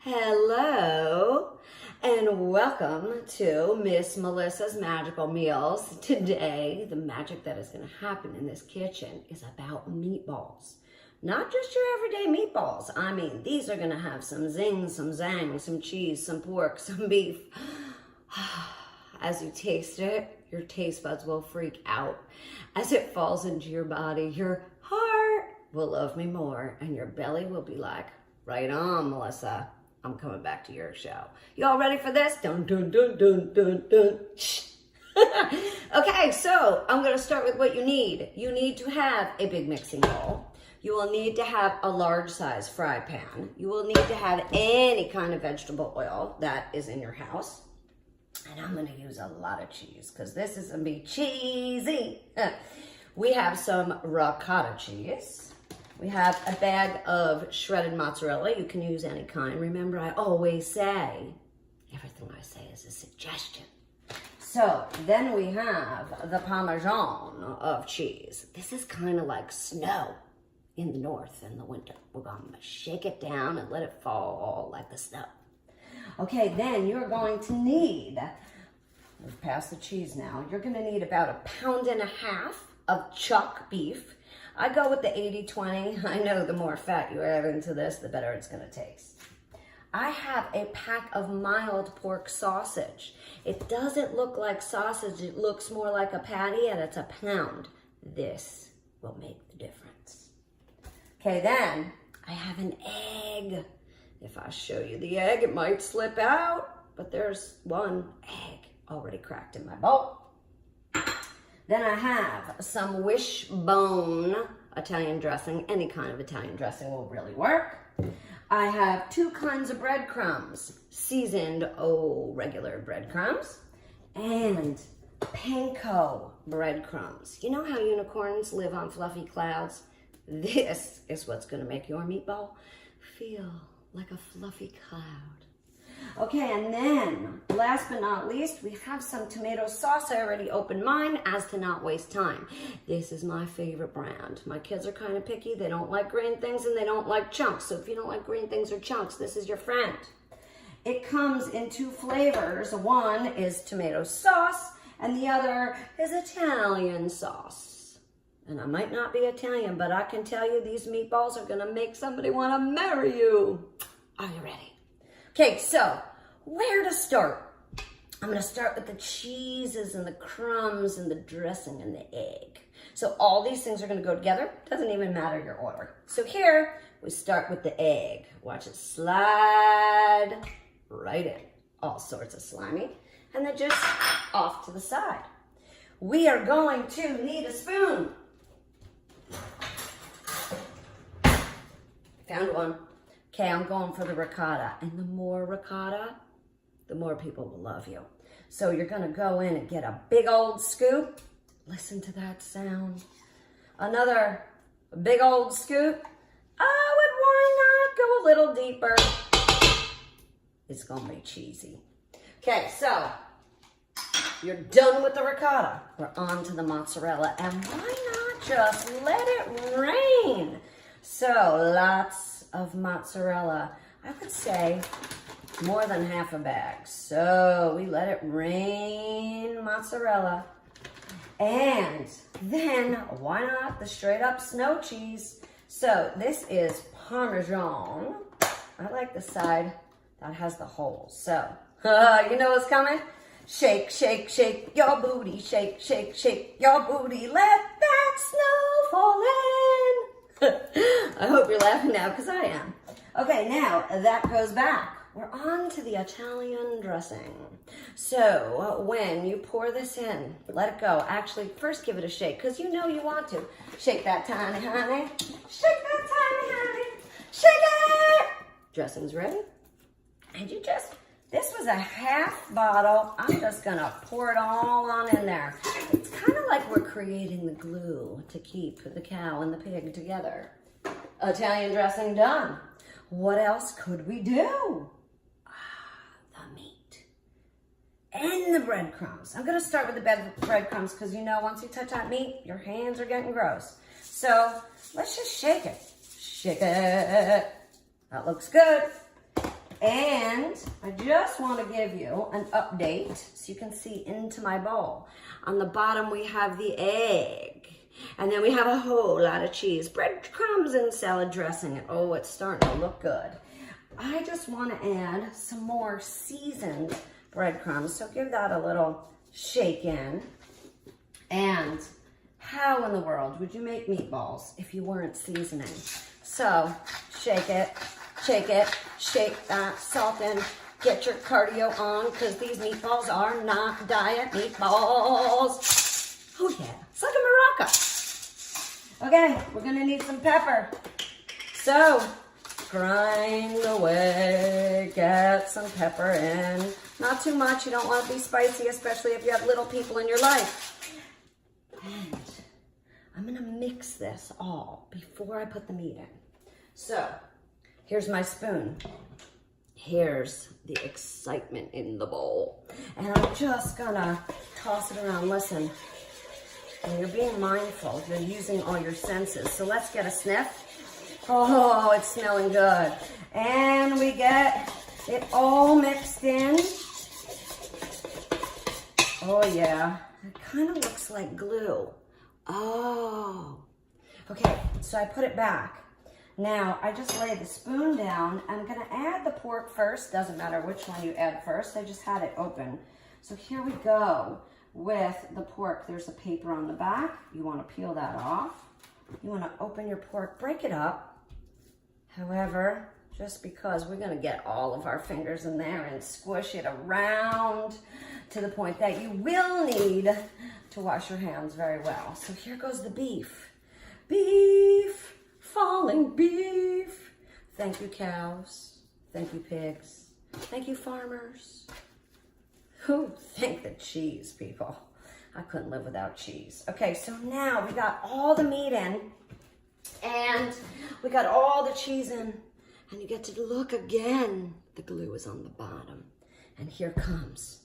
Hello and welcome to Miss Melissa's Magical Meals. Today, the magic that is going to happen in this kitchen is about meatballs. Not just your everyday meatballs. I mean, these are going to have some zing, some zang, some cheese, some pork, some beef. As you taste it, your taste buds will freak out. As it falls into your body, your heart will love me more and your belly will be like, right on, Melissa. I'm coming back to your show. You all ready for this? Dun, dun, dun, dun, dun, dun. Okay, so I'm going to start with what you need. You need to have a big mixing bowl. You will need to have a large size fry pan. You will need to have any kind of vegetable oil that is in your house. And I'm going to use a lot of cheese because this is going to be cheesy. We have some ricotta cheese. We have a bag of shredded mozzarella. You can use any kind. Remember, I always say, everything I say is a suggestion. So then we have the Parmesan of cheese. This is kind of like snow in the north in the winter. We're going to shake it down and let it fall like the snow. Okay, then you're going to need, we've passed the cheese now, you're going to need about 1.5 pounds of chuck beef. I go with the 80-20. I know the more fat you add into this, the better it's going to taste. I have a pack of mild pork sausage. It doesn't look like sausage. It looks more like a patty, and it's 1 pound. This will make the difference. Okay, then I have an egg. If I show you the egg, it might slip out, but there's one egg already cracked in my bowl. Then I have some wishbone Italian dressing. Any kind of Italian dressing will really work. I have 2 kinds of breadcrumbs, seasoned, regular breadcrumbs, and panko breadcrumbs. You know how unicorns live on fluffy clouds? This is what's going to make your meatball feel like a fluffy cloud. Okay, and then, last but not least, we have some tomato sauce. I already opened mine as to not waste time. This is my favorite brand. My kids are kind of picky. They don't like green things and they don't like chunks. So if you don't like green things or chunks, this is your friend. It comes in 2 flavors. One is tomato sauce and the other is Italian sauce. And I might not be Italian, but I can tell you these meatballs are going to make somebody want to marry you. Are you ready? Okay, so where to start? I'm going to start with the cheeses and the crumbs and the dressing and the egg. So all these things are going to go together. Doesn't even matter your order. So here we start with the egg. Watch it slide right in. All sorts of slimy. And then just off to the side. We are going to need a spoon. Found one. Okay, I'm going for the ricotta. And the more ricotta, the more people will love you. So you're going to go in and get a big old scoop. Listen to that sound. Another big old scoop. Oh, and why not go a little deeper? It's going to be cheesy. Okay, so you're done with the ricotta. We're on to the mozzarella. And why not just let it rain? So lots of mozzarella. I would say more than half a bag. So we let it rain mozzarella. And then why not the straight up snow cheese? So this is Parmesan. I like the side that has the holes. So you know what's coming? Shake, shake, shake your booty. Shake, shake, shake your booty. Let that snow fall in. I hope you're laughing now because I am. Okay, now that goes back. We're on to the Italian dressing. So when you pour this in, let it go. Actually, first give it a shake because you know you want to. Shake that tiny honey. Shake that tiny honey. Shake it. Dressing's ready. And this was a half bottle. I'm just going to pour it all on in there. It's kind of like we're creating the glue to keep the cow and the pig together. Italian dressing done. What else could we do? The meat. And the breadcrumbs. I'm going to start with the breadcrumbs because you know once you touch that meat, your hands are getting gross. So let's just shake it. Shake it. That looks good. And I just want to give you an update so you can see into my bowl. On the bottom, we have the egg. And then we have a whole lot of cheese, breadcrumbs, and salad dressing. Oh, it's starting to look good. I just want to add some more seasoned breadcrumbs. So give that a little shake in. And how in the world would you make meatballs if you weren't seasoning? So shake it, shake that salt in, get your cardio on, because these meatballs are not diet meatballs. Oh yeah, it's like a maraca. Okay, we're gonna need some pepper. So grind away, get some pepper in. Not too much, you don't want to be spicy, especially if you have little people in your life. And I'm gonna mix this all before I put the meat in. So here's my spoon. Here's the excitement in the bowl. And I'm just gonna toss it around. Listen, when you're being mindful, you're using all your senses. So let's get a sniff. Oh, it's smelling good. And we get it all mixed in. Oh yeah, it kind of looks like glue. Oh, okay, so I put it back. Now, I just laid the spoon down. I'm gonna add the pork first. Doesn't matter which one you add first. I just had it open. So here we go with the pork. There's a paper on the back. You wanna peel that off. You wanna open your pork, break it up. However, just because we're gonna get all of our fingers in there and squish it around to the point that you will need to wash your hands very well. So here goes the beef. Beef. Falling beef. Thank you, cows. Thank you, pigs. Thank you, farmers. Who thank the cheese, people. I couldn't live without cheese. Okay, so now we got all the meat in and we got all the cheese in, and you get to look again. The glue is on the bottom, and here comes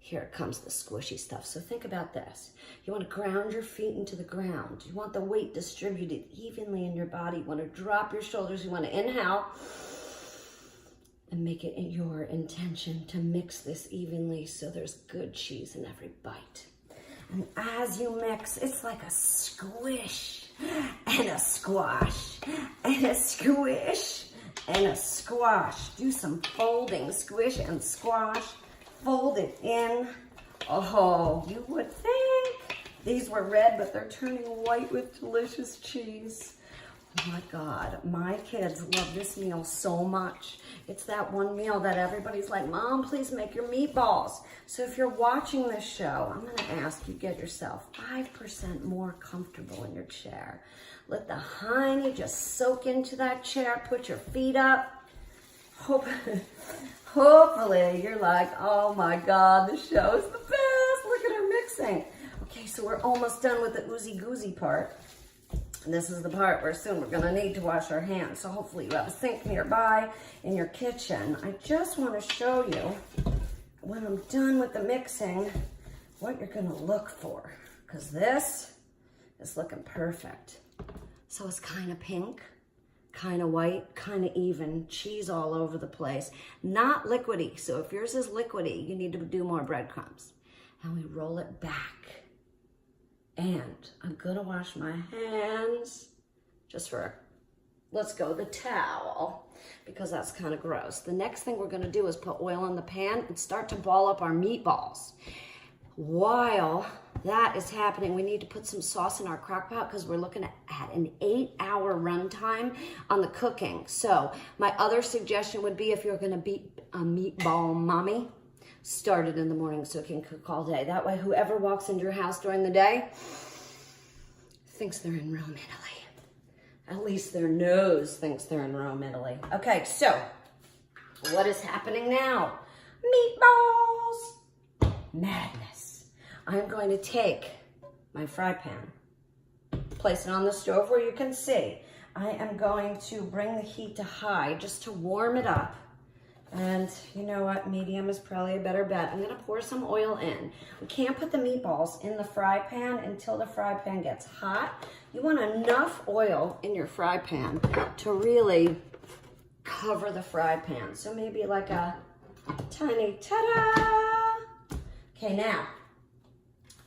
the squishy stuff. So think about this. You want to ground your feet into the ground. You want the weight distributed evenly in your body. You want to drop your shoulders. You want to inhale and make it your intention to mix this evenly so there's good cheese in every bite. And as you mix, it's like a squish and a squash and a squish and a squash. Do some folding, squish and squash. Fold it in. Oh, you would think these were red, but they're turning white with delicious cheese. Oh my God, my kids love this meal so much. It's that one meal that everybody's like, Mom, please make your meatballs. So if you're watching this show, I'm gonna ask you get yourself 5% more comfortable in your chair. Let the honey just soak into that chair. Put your feet up. Hopefully you're like, oh my God, this show is the best. Look at her mixing. Okay, so we're almost done with the oozy goozy part. And this is the part where soon we're gonna need to wash our hands. So hopefully you have a sink nearby in your kitchen. I just wanna show you, when I'm done with the mixing, what you're gonna look for. Because this is looking perfect. So it's kind of pink, kind of white, kind of even, cheese all over the place. Not liquidy, so if yours is liquidy, you need to do more breadcrumbs. And we roll it back. And I'm gonna wash my hands just for, let's go, the towel, because that's kind of gross. The next thing we're gonna do is put oil in the pan and start to ball up our meatballs. While that is happening, we need to put some sauce in our crock pot because we're looking at an 8-hour run time on the cooking. So my other suggestion would be, if you're gonna be a meatball mommy, start it in the morning so it can cook all day. That way, whoever walks into your house during the day thinks they're in Rome, Italy. At least their nose thinks they're in Rome, Italy. Okay, so what is happening now? Meatballs! Madness. I'm going to take my fry pan, place it on the stove where you can see. I am going to bring the heat to high just to warm it up. And you know what, medium is probably a better bet. I'm gonna pour some oil in. We can't put the meatballs in the fry pan until the fry pan gets hot. You want enough oil in your fry pan to really cover the fry pan. So maybe like a tiny ta-da. Okay, now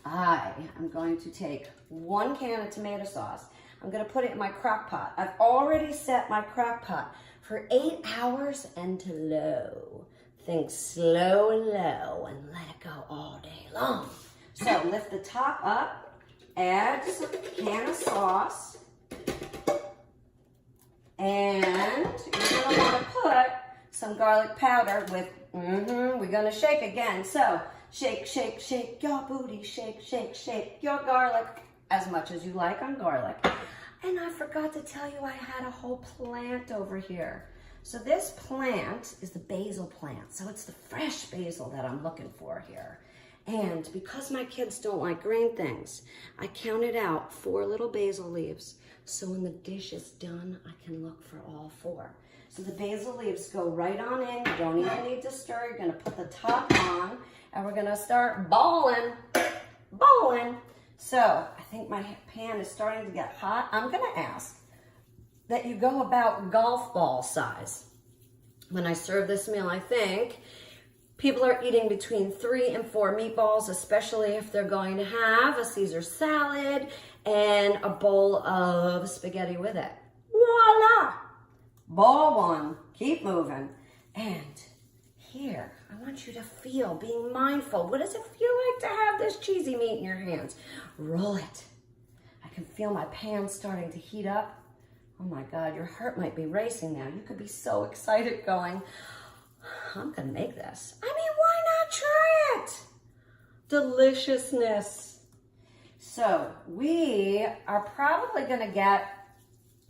I am going to take 1 can of tomato sauce. I'm gonna put it in my crock pot. I've already set my crock pot for 8 hours and to low. Think slow and low and let it go all day long. So lift the top up, add some can of sauce, and you're gonna wanna put some garlic powder with, we're gonna shake again. So shake, shake, shake your booty, shake, shake, shake your garlic, as much as you like on garlic. And I forgot to tell you I had a whole plant over here. So this plant is the basil plant. So it's the fresh basil that I'm looking for here. And because my kids don't like green things, I counted out 4 little basil leaves. So when the dish is done, I can look for all 4. So the basil leaves go right on in. You don't even need to stir. You're gonna put the top on and we're gonna start balling. So I think my pan is starting to get hot. I'm gonna ask that you go about golf ball size. When I serve this meal, I think people are eating between 3 and 4 meatballs, especially if they're going to have a Caesar salad and a bowl of spaghetti with it. Voila! Ball 1, keep moving. And here, I want you to feel, being mindful. What does it feel like to have this cheesy meat in your hands? Roll it. I can feel my pan starting to heat up. Oh my God, your heart might be racing now. You could be so excited going, I'm gonna make this. I mean, why not try it? Deliciousness. So we are probably gonna get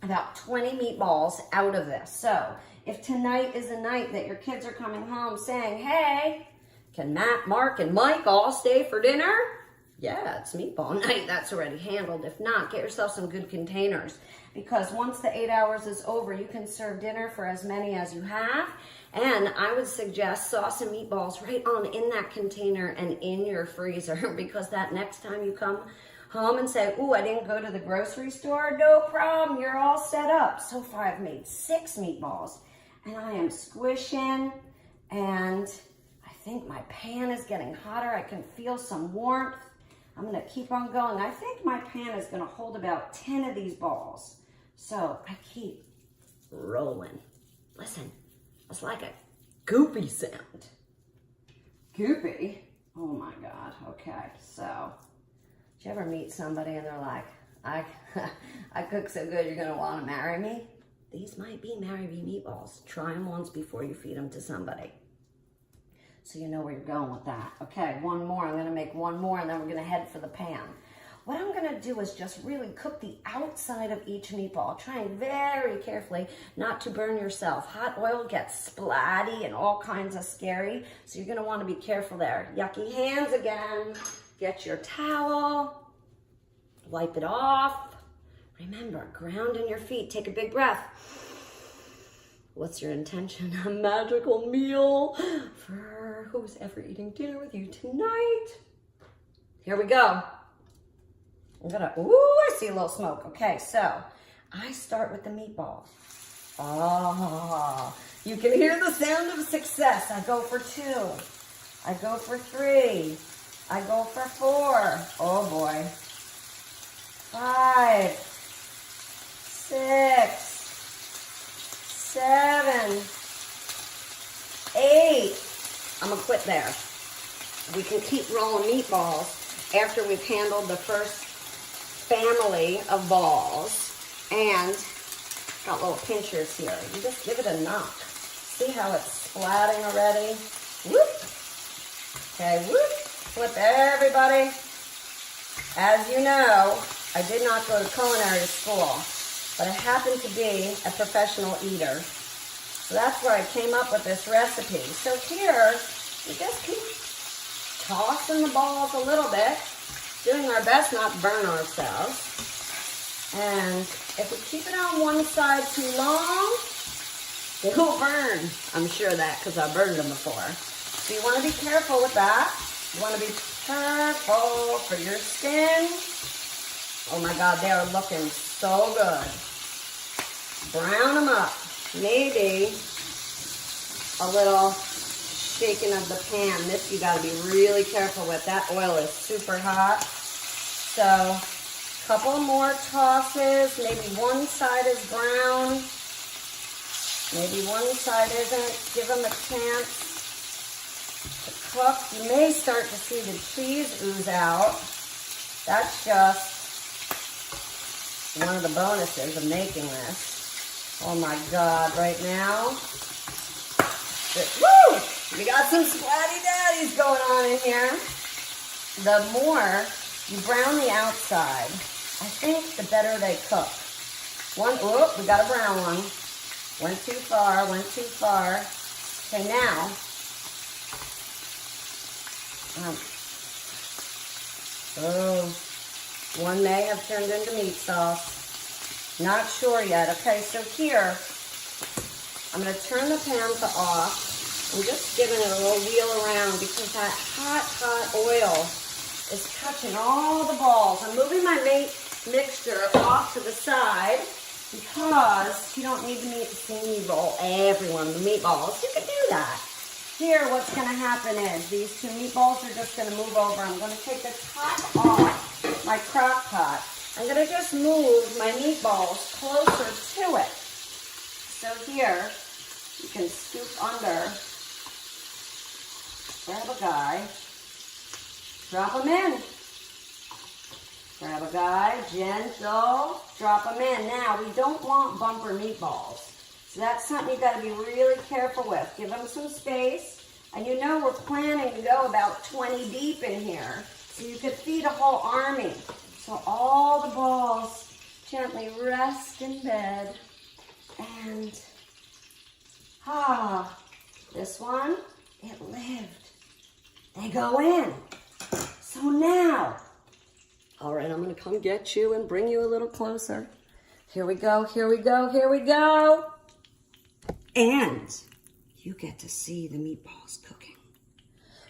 about 20 meatballs out of this. So if tonight is a night that your kids are coming home saying, hey, can Matt, Mark, and Mike all stay for dinner? Yeah, it's meatball night. That's already handled. If not, get yourself some good containers, because once the 8 hours is over, you can serve dinner for as many as you have. And I would suggest sauce and meatballs right on in that container and in your freezer, because that next time you come home and say, ooh, I didn't go to the grocery store, no problem, you're all set up. So far I've made 6 meatballs and I am squishing, and I think my pan is getting hotter. I can feel some warmth. I'm gonna keep on going. I think my pan is gonna hold about 10 of these balls. So I keep rolling. Listen, it's like a goopy sound. Goopy? Oh my God, okay, so. Did you ever meet somebody and they're like, I cook so good you're gonna wanna marry me? These might be marry me meatballs. Try them once before you feed them to somebody, so you know where you're going with that. Okay, one more. I'm gonna make one more and then we're gonna head for the pan. What I'm gonna do is just really cook the outside of each meatball, trying very carefully not to burn yourself. Hot oil gets splatty and all kinds of scary, so you're gonna wanna be careful there. Yucky hands again. Get your towel, wipe it off. Remember, ground in your feet. Take a big breath. What's your intention? A magical meal for who's ever eating dinner with you tonight. Here we go. I'm gonna, ooh, I see a little smoke. Okay, so I start with the meatballs. Oh, you can hear the sound of success. I go for 2. I go for 3. I go for 4. Oh boy. 5, 6, 7, 8. I'm gonna quit there. We can keep rolling meatballs after we've handled the first family of balls. And got little pinchers here. You just give it a knock. See how it's splatting already? Whoop. Okay, whoop. Flip everybody. As you know, I did not go to culinary school, but I happen to be a professional eater. So that's where I came up with this recipe. So here, we just keep tossing the balls a little bit, doing our best not to burn ourselves. And if we keep it on one side too long, they will burn. I'm sure of that because I burned them before. So you want to be careful with that. You want to be careful for your skin. Oh my God, they are looking so good. Brown them up. maybe a little shaking of the pan. This you got to be really careful with. That oil is super hot. So a couple more tosses. Maybe one side is brown. Maybe one side isn't. Give them a chance to cook. You may start to see the cheese ooze out. That's just one of the bonuses of making this. Oh my God, right now. Woo! We got some splatty daddies going on in here. The more you brown the outside, I think the better they cook. Oh, we got a brown one. Went too far, went too far. Okay, now, one may have turned into meat sauce. Not sure yet. Okay, so here, I'm going to turn the pan to off. I'm just giving it a little wheel around because that hot oil is touching all the balls. I'm moving my meat mixture off to the side because you don't need to see me roll every one of the meatballs. You can do that. Here, what's going to happen is these two meatballs are just going to move over. I'm going to take the top off my crock pot. I'm going to just move my meatballs closer to it. So here, you can scoop under, grab a guy, drop them in. Grab a guy, gentle, drop them in. Now, we don't want bumper meatballs. So that's something you got to be really careful with. Give them some space. And you know we're planning to go about 20 deep in here. So you could feed a whole army. So all the balls gently rest in bed. And, this one, it lived. They go in. So now, all right, I'm going to come get you and bring you a little closer. Here we go, here we go, here we go. And you get to see the meatballs cooking.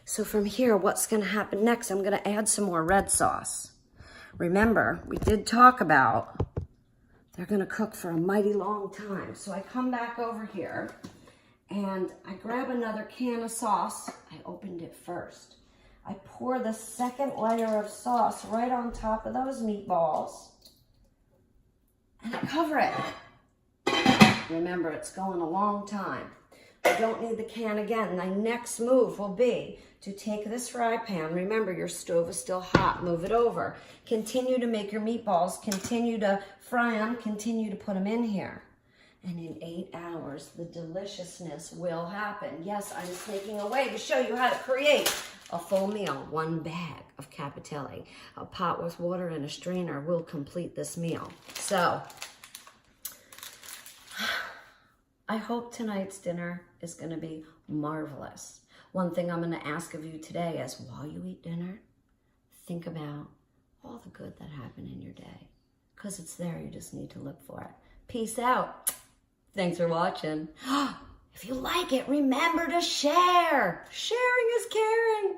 So from here, what's going to happen next? I'm going to add some more red sauce. Remember, we did talk about they're going to cook for a mighty long time. So I come back over here and I grab another can of sauce. I opened it first. I pour the second layer of sauce right on top of those meatballs and I cover it. Remember, it's going a long time. I don't need the can again. My next move will be to take this fry pan. Remember, your stove is still hot. Move it over. Continue to make your meatballs. Continue to fry them. Continue to put them in here. And in 8 hours, the deliciousness will happen. Yes, I'm sneaking away to show you how to create a full meal. 1 bag of capitelli. A pot with water and a strainer will complete this meal. So, I hope tonight's dinner is going to be marvelous. One thing I'm going to ask of you today is while you eat dinner, think about all the good that happened in your day. Because it's there, you just need to look for it. Peace out. Thanks for watching. If you like it, remember to share. Sharing is caring.